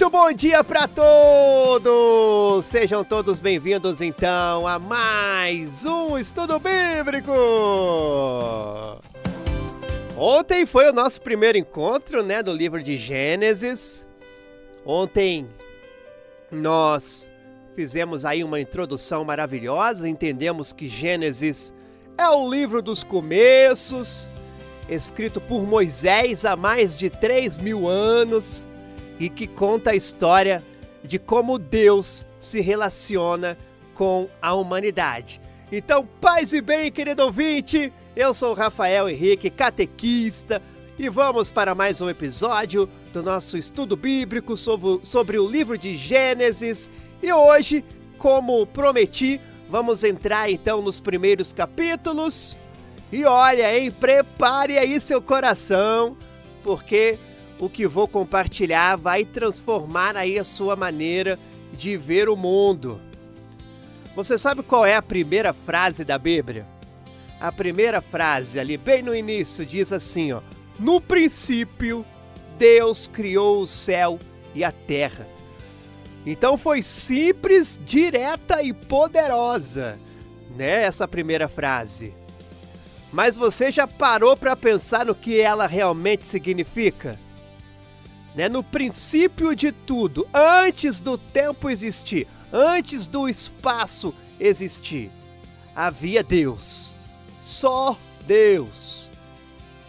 Muito bom dia para todos! Sejam todos bem-vindos então a mais um Estudo Bíblico! Ontem foi o nosso primeiro encontro, do livro de Gênesis. Ontem nós fizemos aí uma introdução maravilhosa, entendemos que Gênesis é o livro dos começos, escrito por Moisés há mais de 3.000 anos e que conta a história de como Deus se relaciona com a humanidade. Então, paz e bem, querido ouvinte, eu sou o Rafael Henrique, catequista, e vamos para mais um episódio do nosso estudo bíblico sobre o livro de Gênesis. E hoje, como prometi, vamos entrar então nos primeiros capítulos. E olha, prepare aí seu coração, porque o que vou compartilhar vai transformar aí a sua maneira de ver o mundo. Você sabe qual é a primeira frase da Bíblia? A primeira frase ali, bem no início, diz assim, ó: no princípio, Deus criou o céu e a terra. Então foi simples, direta e poderosa, essa primeira frase. Mas você já parou para pensar no que ela realmente significa? No princípio de tudo, antes do tempo existir, antes do espaço existir, havia Deus, só Deus.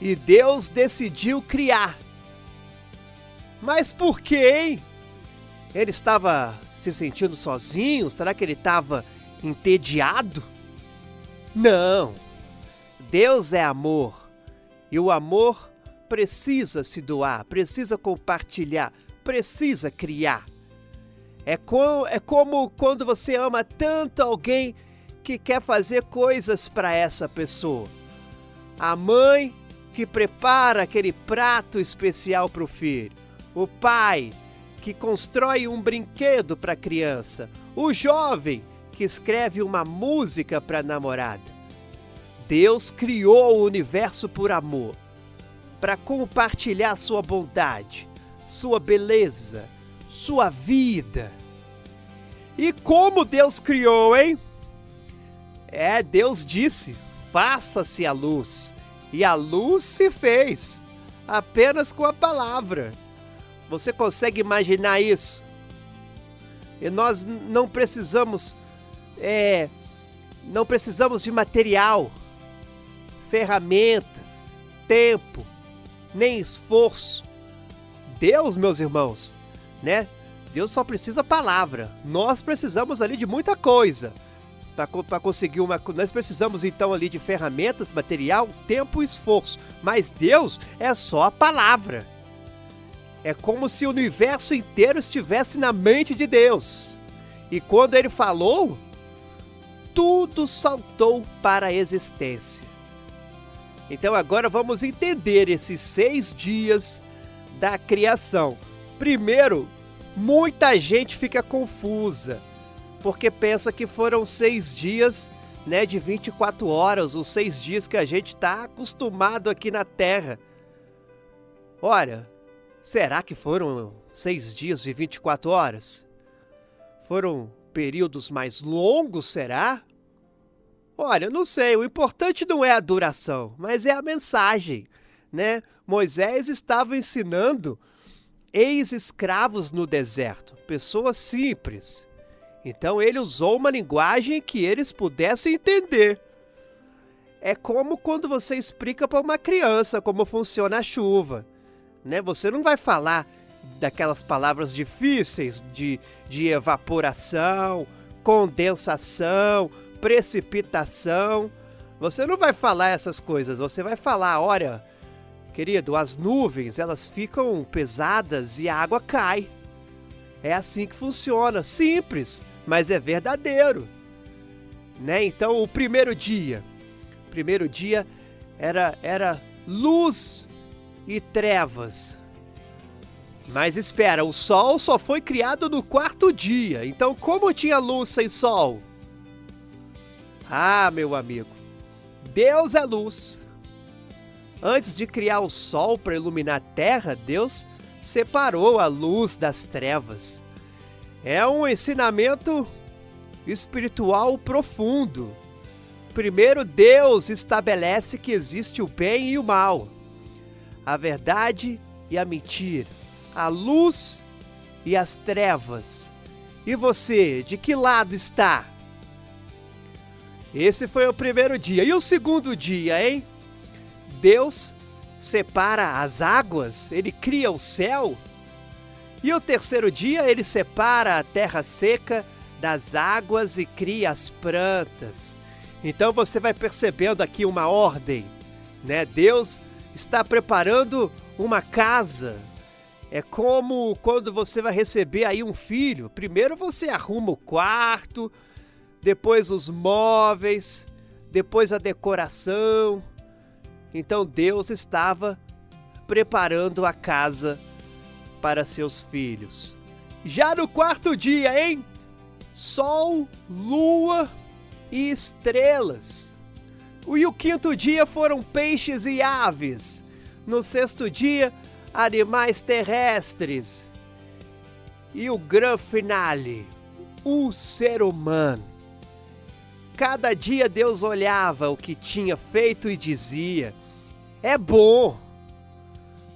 E Deus decidiu criar. Mas por quê, hein? Ele estava se sentindo sozinho? Será que ele estava entediado? Não. Deus é amor. E o amor precisa se doar, precisa compartilhar, precisa criar. É como quando você ama tanto alguém que quer fazer coisas para essa pessoa. A mãe que prepara aquele prato especial para o filho. O pai que constrói um brinquedo para a criança. O jovem que escreve uma música para a namorada. Deus criou o universo por amor, para compartilhar sua bondade, sua beleza, sua vida. E como Deus criou, hein? Deus disse: faça-se a luz. E a luz se fez, apenas com a palavra. Você consegue imaginar isso? E nós não precisamos de material, ferramentas, tempo, nem esforço. Deus, meus irmãos, Deus só precisa palavra. Nós precisamos ali de muita coisa para conseguir nós precisamos então ali de ferramentas, material, tempo e esforço. Mas Deus é só a palavra. É como se o universo inteiro estivesse na mente de Deus. E quando Ele falou, tudo saltou para a existência. Então agora vamos entender esses 6 dias da criação. Primeiro, muita gente fica confusa, porque pensa que foram 6 dias de 24 horas, os 6 dias que a gente está acostumado aqui na Terra. Olha, será que foram 6 dias de 24 horas? Foram períodos mais longos, será? Olha, não sei, o importante não é a duração, mas é a mensagem, Moisés estava ensinando ex-escravos no deserto, pessoas simples. Então ele usou uma linguagem que eles pudessem entender. É como quando você explica para uma criança como funciona a chuva, Você não vai falar daquelas palavras difíceis de evaporação, condensação, precipitação. Você não vai falar essas coisas, você vai falar: olha, querido, as nuvens elas ficam pesadas e a água cai. É assim que funciona, simples, mas é verdadeiro. Então o primeiro dia era luz e trevas. Mas espera, o sol só foi criado no 4º dia, então como tinha luz sem sol? Ah, meu amigo, Deus é luz. Antes de criar o sol para iluminar a terra, Deus separou a luz das trevas. É um ensinamento espiritual profundo. Primeiro, Deus estabelece que existe o bem e o mal, a verdade e a mentira, a luz e as trevas. E você, de que lado está? Esse foi o primeiro dia. E o segundo dia, hein? Deus separa as águas, ele cria o céu. E o terceiro dia, ele separa a terra seca das águas e cria as plantas. Então você vai percebendo aqui uma ordem, né? Deus está preparando uma casa. É como quando você vai receber aí um filho. Primeiro você arruma o quarto, depois os móveis, depois a decoração. Então Deus estava preparando a casa para seus filhos. Já no quarto dia, hein? Sol, lua e estrelas. E o quinto dia foram peixes e aves. No sexto dia, animais terrestres. E o grande finale, o ser humano. Cada dia Deus olhava o que tinha feito e dizia: é bom.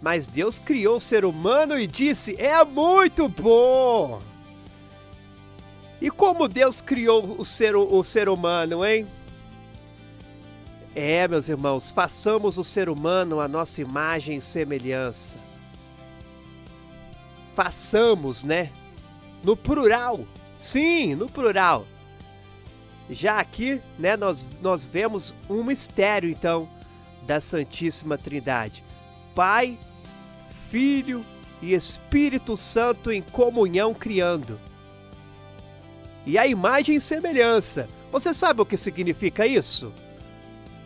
Mas Deus criou o ser humano e disse: é muito bom. E como Deus criou o ser humano, hein? Meus irmãos, façamos o ser humano a nossa imagem e semelhança. Façamos, né? No plural. Sim, no plural. Já aqui, né, nós vemos um mistério, então, da Santíssima Trindade. Pai, Filho e Espírito Santo em comunhão criando. E a imagem e semelhança. Você sabe o que significa isso?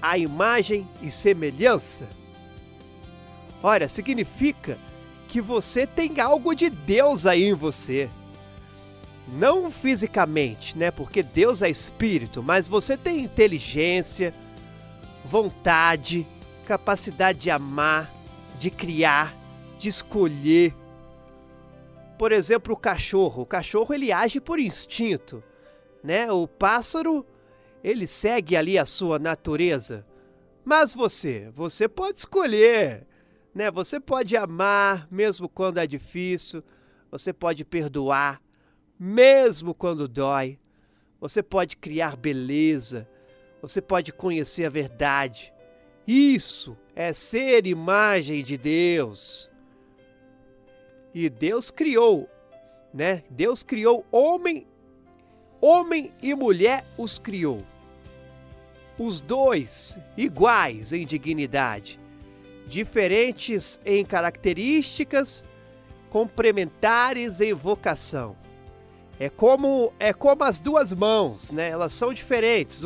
A imagem e semelhança. Olha, significa que você tem algo de Deus aí em você. Não fisicamente, né? Porque Deus é espírito, mas você tem inteligência, vontade, capacidade de amar, de criar, de escolher. Por exemplo, o cachorro ele age por instinto, né? O pássaro, ele segue ali a sua natureza. Mas você pode escolher, né? Você pode amar mesmo quando é difícil, você pode perdoar mesmo quando dói, você pode criar beleza, você pode conhecer a verdade. Isso é ser imagem de Deus. E Deus criou, né? Deus criou homem e mulher os criou. Os dois iguais em dignidade, diferentes em características, complementares em vocação. É como as duas mãos, né? Elas são diferentes.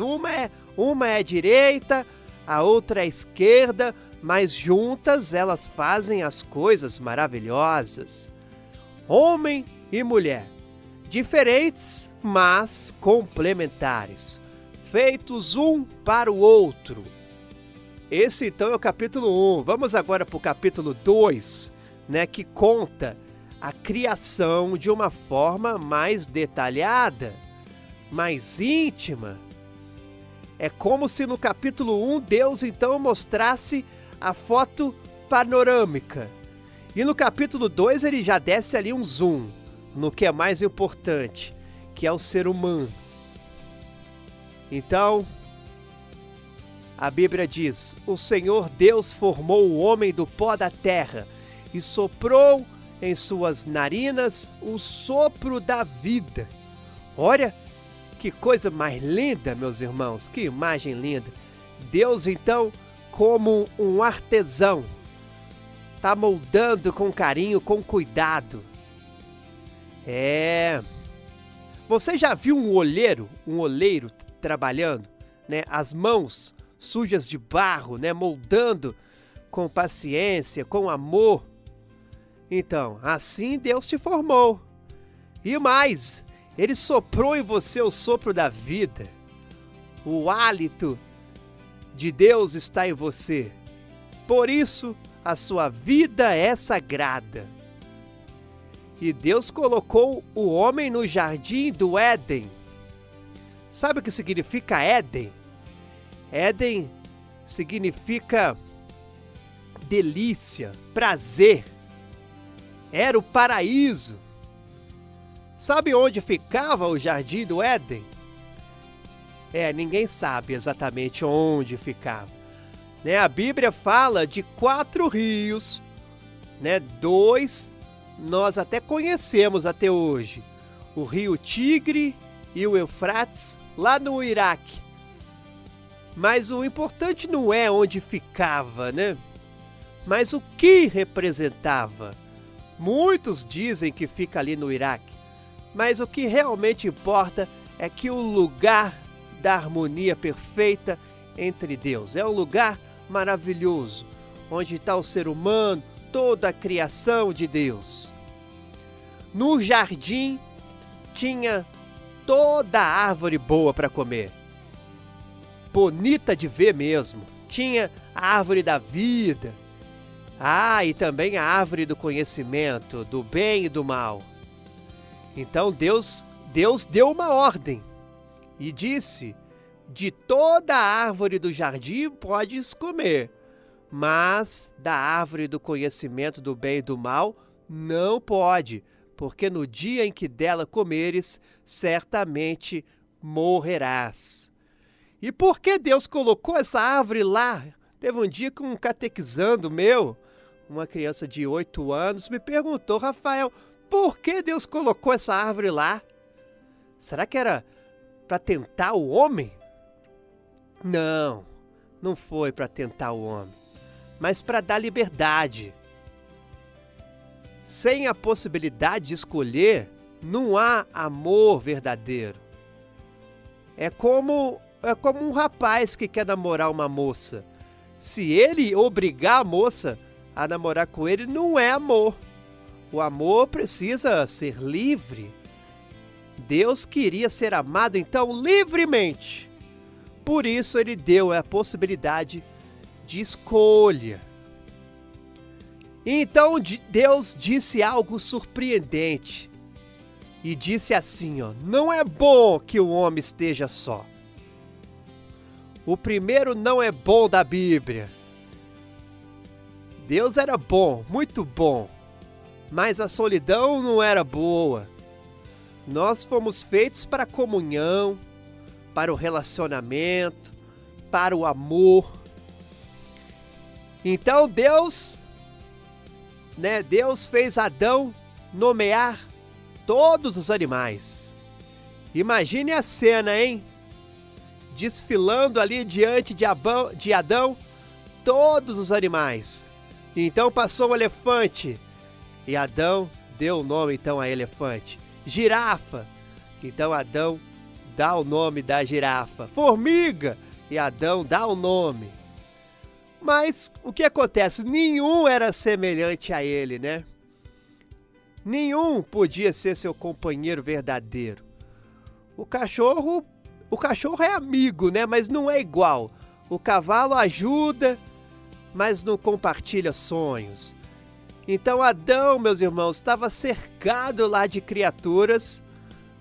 Uma é direita, a outra é esquerda, mas juntas elas fazem as coisas maravilhosas. Homem e mulher, diferentes, mas complementares, feitos um para o outro. Esse então é o capítulo 1. Vamos agora para o capítulo 2, né, que conta a criação de uma forma mais detalhada, mais íntima. É como se no capítulo 1 Deus então mostrasse a foto panorâmica. E no capítulo 2 ele já desce ali um zoom no que é mais importante, que é o ser humano. Então, a Bíblia diz: o Senhor Deus formou o homem do pó da terra e soprou em suas narinas o sopro da vida. Olha que coisa mais linda, meus irmãos, que imagem linda. Deus, então, como um artesão, está moldando com carinho, com cuidado. Você já viu um oleiro trabalhando, né? As mãos sujas de barro, né? Moldando com paciência, com amor. Então, assim Deus te formou. E mais, Ele soprou em você o sopro da vida. O hálito de Deus está em você. Por isso, a sua vida é sagrada. E Deus colocou o homem no jardim do Éden. Sabe o que significa Éden? Éden significa delícia, prazer. Era o paraíso. Sabe onde ficava o jardim do Éden? Ninguém sabe exatamente onde ficava. A Bíblia fala de 4 rios, 2 nós até conhecemos até hoje. O rio Tigre e o Eufrates, lá no Iraque. Mas o importante não é onde ficava, mas o que representava. Muitos dizem que fica ali no Iraque, mas o que realmente importa é que o lugar da harmonia perfeita entre Deus. É um lugar maravilhoso, onde está o ser humano, toda a criação de Deus. No jardim tinha toda a árvore boa para comer. Bonita de ver mesmo. Tinha a árvore da vida. E também a árvore do conhecimento, do bem e do mal. Então Deus deu uma ordem e disse: de toda a árvore do jardim podes comer, mas da árvore do conhecimento do bem e do mal não pode, porque no dia em que dela comeres, certamente morrerás. E por que Deus colocou essa árvore lá? Teve um dia que um catequizando meu, uma criança de 8 anos, me perguntou: Rafael, por que Deus colocou essa árvore lá? Será que era para tentar o homem? Não, não foi para tentar o homem, mas para dar liberdade. Sem a possibilidade de escolher, não há amor verdadeiro. É como um rapaz que quer namorar uma moça. Se ele obrigar a moça a namorar com ele, não é amor. O amor precisa ser livre. Deus queria ser amado, então, livremente. Por isso, ele deu a possibilidade de escolha. Então, Deus disse algo surpreendente. E disse assim, não é bom que o homem esteja só. O primeiro não é bom da Bíblia. Deus era bom, muito bom, mas a solidão não era boa. Nós fomos feitos para a comunhão, para o relacionamento, para o amor. Então Deus fez Adão nomear todos os animais. Imagine a cena, hein? Desfilando ali diante de Adão todos os animais. Então passou o elefante e Adão deu o nome então a elefante. Girafa, então Adão dá o nome da girafa. Formiga, e Adão dá o nome. Mas o que acontece? Nenhum era semelhante a ele, Nenhum podia ser seu companheiro verdadeiro. O cachorro é amigo, mas não é igual. O cavalo ajuda, mas não compartilha sonhos. Então Adão, meus irmãos, estava cercado lá de criaturas,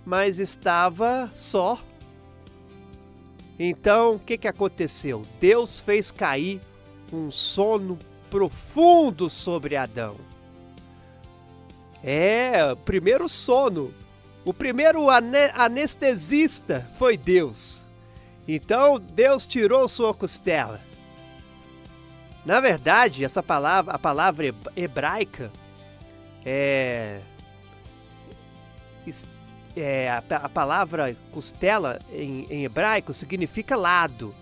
mas estava só. Então, o que aconteceu? Deus fez cair um sono profundo sobre Adão. O primeiro sono, o primeiro anestesista foi Deus. Então, Deus tirou sua costela. Na verdade, a palavra hebraica a palavra costela em hebraico significa lado,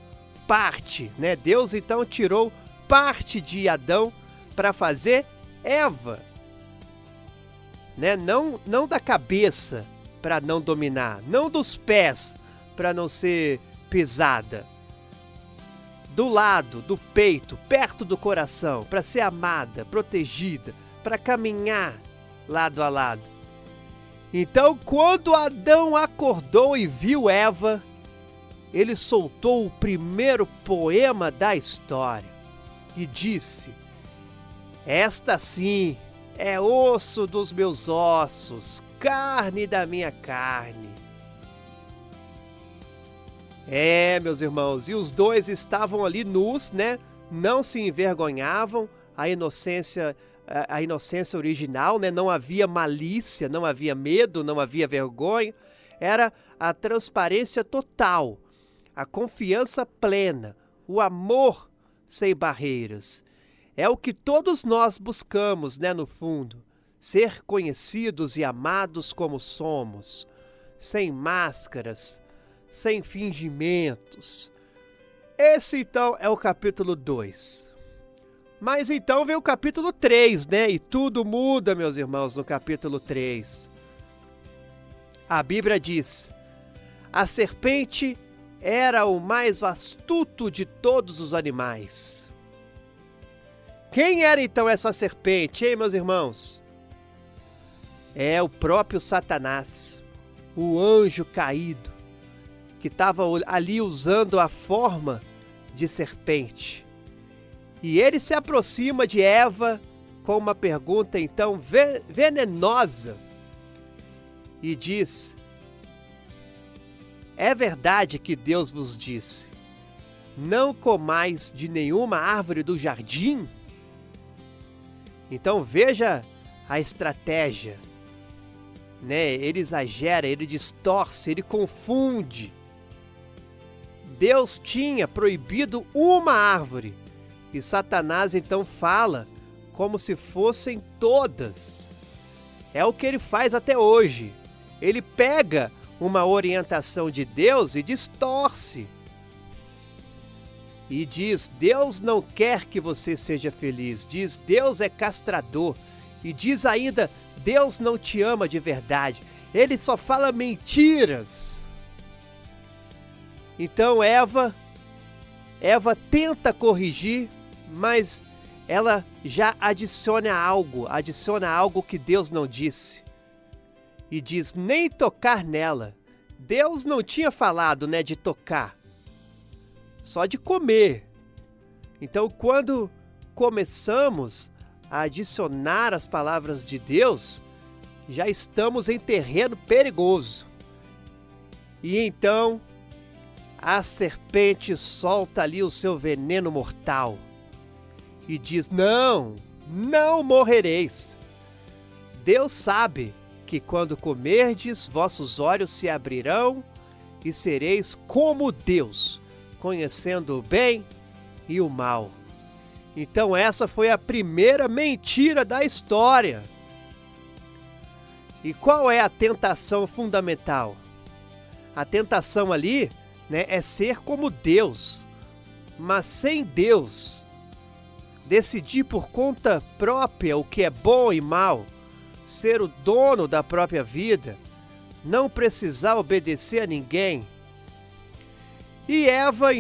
parte, Deus então tirou parte de Adão para fazer Eva, Não da cabeça para não dominar, não dos pés para não ser pisada. Do lado, do peito, perto do coração, para ser amada, protegida, para caminhar lado a lado. Então, quando Adão acordou e viu Eva, ele soltou o primeiro poema da história e disse: esta sim é osso dos meus ossos, carne da minha carne. Meus irmãos, e os dois estavam ali nus, né? Não se envergonhavam, a inocência original, né? Não havia malícia, não havia medo, não havia vergonha, era a transparência total, a confiança plena, o amor sem barreiras. É o que todos nós buscamos, né, no fundo, ser conhecidos e amados como somos, sem máscaras, sem fingimentos. Esse então é o capítulo 2. Mas então vem o capítulo 3, né? E tudo muda, meus irmãos, no capítulo 3. A Bíblia diz: a serpente era o mais astuto de todos os animais. Quem era então essa serpente, hein, meus irmãos? É o próprio Satanás, o anjo caído, que estava ali usando a forma de serpente. E ele se aproxima de Eva com uma pergunta então venenosa e diz: é verdade que Deus vos disse, não comais de nenhuma árvore do jardim? Então veja a estratégia, né? Ele exagera, ele distorce, ele confunde. Deus tinha proibido uma árvore e Satanás então fala como se fossem todas. É o que ele faz até hoje. Ele pega uma orientação de Deus e distorce. E diz: Deus não quer que você seja feliz. Diz: Deus é castrador. E diz ainda: Deus não te ama de verdade. Ele só fala mentiras. Então Eva tenta corrigir, mas ela já adiciona algo que Deus não disse. E diz: nem tocar nela. Deus não tinha falado, né, de tocar, só de comer. Então, quando começamos a adicionar as palavras de Deus, já estamos em terreno perigoso. E então a serpente solta ali o seu veneno mortal e diz: não morrereis. Deus sabe que quando comerdes, vossos olhos se abrirão e sereis como Deus, conhecendo o bem e o mal. Então essa foi a primeira mentira da história. E qual é a tentação fundamental? A tentação ali, né, é ser como Deus, mas sem Deus. Decidir por conta própria o que é bom e mal, ser o dono da própria vida, não precisar obedecer a ninguém. E Eva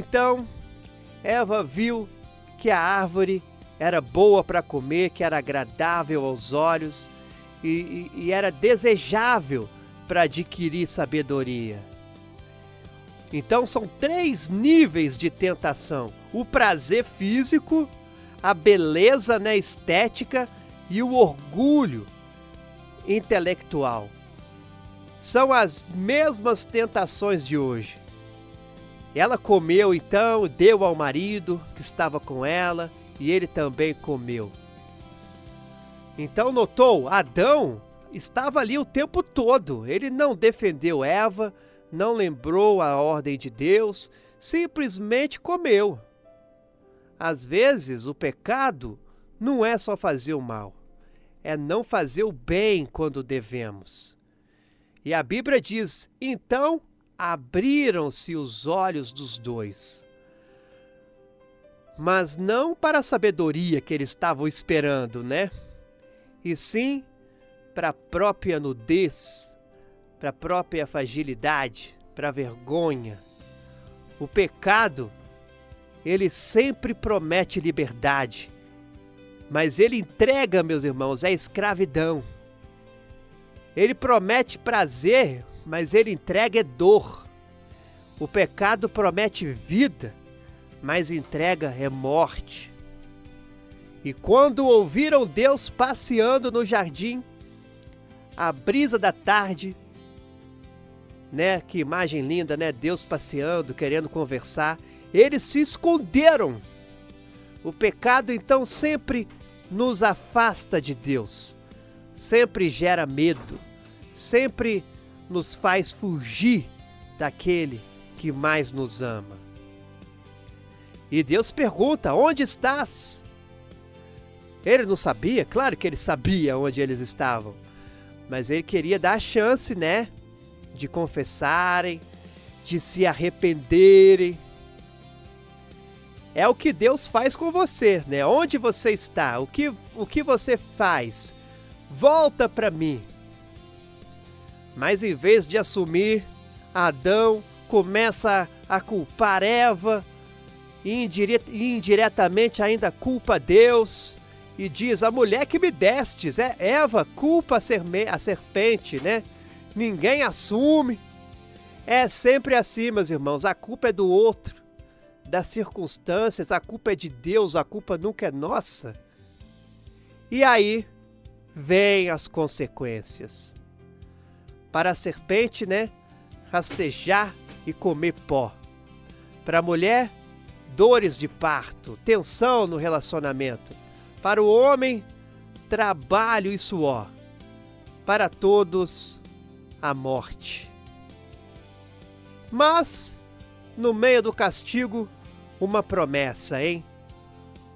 viu que a árvore era boa para comer, que era agradável aos olhos e era desejável para adquirir sabedoria. Então são 3 níveis de tentação: o prazer físico, a beleza, né, estética e o orgulho intelectual. São as mesmas tentações de hoje. Ela comeu então, deu ao marido que estava com ela e ele também comeu. Então notou, Adão estava ali o tempo todo. Ele não defendeu Eva, não lembrou a ordem de Deus, simplesmente comeu. Às vezes o pecado não é só fazer o mal, é não fazer o bem quando devemos. E a Bíblia diz: então abriram-se os olhos dos dois. Mas não para a sabedoria que eles estavam esperando, né? E sim para a própria nudez, para a própria fragilidade, para a vergonha. O pecado, ele sempre promete liberdade, mas ele entrega, meus irmãos, a escravidão. Ele promete prazer, mas ele entrega dor. O pecado promete vida, mas entrega é morte. E quando ouviram Deus passeando no jardim, a brisa da tarde, né? Que imagem linda, né? Deus passeando, querendo conversar. Eles se esconderam. O pecado, então, sempre nos afasta de Deus. Sempre gera medo. Sempre nos faz fugir daquele que mais nos ama. E Deus pergunta: onde estás? Ele não sabia? Claro que ele sabia onde eles estavam. Mas ele queria dar a chance, né? De confessarem, de se arrependerem. É o que Deus faz com você, né? Onde você está? O que você faz? Volta para mim. Mas em vez de assumir, Adão começa a culpar Eva e indiretamente ainda culpa Deus e diz: a mulher que me destes, Eva culpa a serpente, né? Ninguém assume. É sempre assim, meus irmãos, a culpa é do outro, das circunstâncias, a culpa é de Deus, a culpa nunca é nossa. E aí vêm as consequências. Para a serpente, né, rastejar e comer pó. Para a mulher, dores de parto, tensão no relacionamento. Para o homem, trabalho e suor. Para todos, a morte. Mas, no meio do castigo, uma promessa, hein?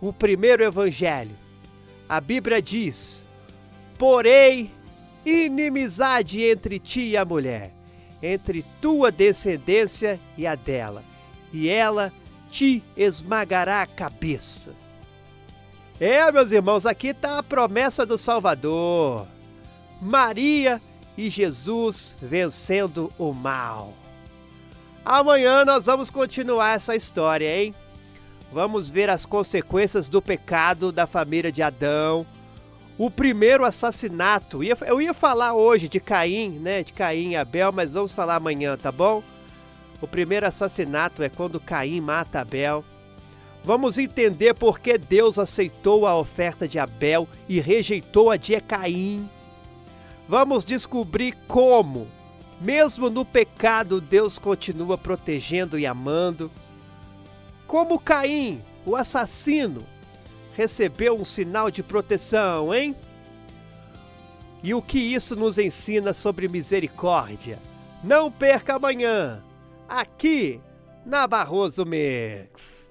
O primeiro evangelho. A Bíblia diz: porém, inimizade entre ti e a mulher, entre tua descendência e a dela, e ela te esmagará a cabeça. Meus irmãos, aqui está a promessa do Salvador. Maria e Jesus vencendo o mal. Amanhã nós vamos continuar essa história, hein? Vamos ver as consequências do pecado da família de Adão. O primeiro assassinato. Eu ia falar hoje de Caim, né? De Caim e Abel, mas vamos falar amanhã, tá bom? O primeiro assassinato é quando Caim mata Abel. Vamos entender por que Deus aceitou a oferta de Abel e rejeitou a de Caim. Vamos descobrir como, mesmo no pecado, Deus continua protegendo e amando. Como Caim, o assassino, recebeu um sinal de proteção, hein? E o que isso nos ensina sobre misericórdia? Não perca amanhã, aqui na Barroso Mix.